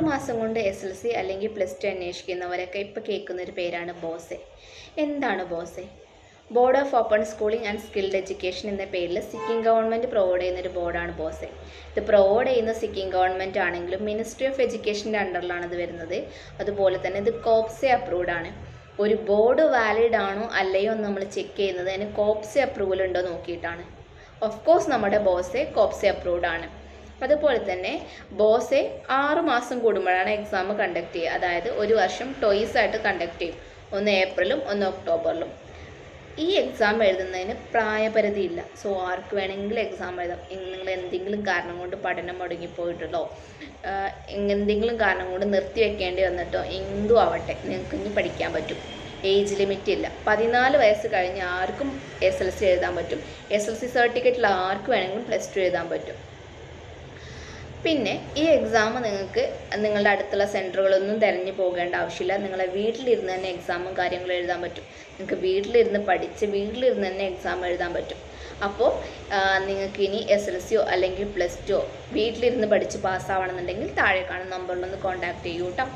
മാസം കൊണ്ട് SLC അല്ലെങ്കിൽ +2 അന്വേഷിക്കുന്നവരൊക്കെ ഇപ്പോൾ കേൾക്കുന്നൊരു പേരാണ് ബോസെ. എന്താണ് BOSSE? Board of Open Schooling and Skilled Education എന്ന പേരിൽ സിക്കിം ഗവൺമെൻറ് പ്രൊവൈഡ് ചെയ്യുന്നൊരു ബോർഡാണ് ബോസെ. ഇത് പ്രൊവൈഡ് ചെയ്യുന്ന സിക്കിം ഗവൺമെൻറ് ആണെങ്കിലും മിനിസ്ട്രി ഓഫ് എഡ്യൂക്കേഷൻ്റെ അണ്ടറിലാണ് ഇത് വരുന്നത്. അതുപോലെ തന്നെ ഇത് കോപ്സെ അപ്രൂവ്ഡ് ആണ്. ഒരു ബോർഡ് വാലിഡ് ആണോ അല്ലയോ എന്ന് നമ്മൾ ചെക്ക് ചെയ്യുന്നത് അതിന് കോപ്സെ അപ്രൂവൽ ഉണ്ടോ നോക്കിയിട്ടാണ്. ഓഫ് കോഴ്സ് നമ്മുടെ ബോസെ കോപ്സെ അപ്രൂവ്ഡ് ആണ്. അതുപോലെ തന്നെ ബോസെ 6 മാസം കൂടുമ്പോഴാണ് എക്സാം കണ്ടക്ട് ചെയ്യുക. അതായത് ഒരു വർഷം ടോയ്സ് ആയിട്ട് കണ്ടക്ട് ചെയ്യും. ഒന്ന് ഏപ്രിലും ഒന്ന് ഒക്ടോബറിലും. ഈ എക്സാം എഴുതുന്നതിന് പ്രായപരിധി ഇല്ല. സോ ആർക്ക് വേണമെങ്കിലും എക്സാം എഴുതാം. നിങ്ങൾ എന്തെങ്കിലും കാരണം കൊണ്ട് പഠനം മുടങ്ങിപ്പോയിട്ടുള്ളോ എന്തെങ്കിലും കാരണം കൊണ്ട് നിർത്തി വെക്കേണ്ടി വന്നിട്ടോ എന്തും ആവട്ടെ നിങ്ങൾക്ക് ഇനി പഠിക്കാൻ പറ്റും. ഏജ് ലിമിറ്റ് ഇല്ല. 14 വയസ്സ് കഴിഞ്ഞ് ആർക്കും SLC എഴുതാൻ പറ്റും. SLC സർട്ടിഫിക്കറ്റിൽ ആർക്ക് വേണമെങ്കിലും +2 എഴുതാൻ പറ്റും. പിന്നെ ഈ എക്സാം നിങ്ങൾക്ക് നിങ്ങളുടെ അടുത്തുള്ള സെൻറ്ററുകളൊന്നും തിരഞ്ഞു പോകേണ്ട ആവശ്യമില്ല. നിങ്ങളെ വീട്ടിലിരുന്ന് തന്നെ എക്സാമും കാര്യങ്ങളും എഴുതാൻ പറ്റും. നിങ്ങൾക്ക് വീട്ടിലിരുന്ന് പഠിച്ച് വീട്ടിലിരുന്ന് തന്നെ എക്സാം എഴുതാൻ പറ്റും. അപ്പോൾ നിങ്ങൾക്ക് ഇനി SLCയോ അല്ലെങ്കിൽ +2 വീട്ടിലിരുന്ന് പഠിച്ച് പാസ്സാവണമെന്നുണ്ടെങ്കിൽ താഴെ കാണുന്ന നമ്പറിലൊന്ന് കോൺടാക്റ്റ് ചെയ്യൂ കേട്ടോ.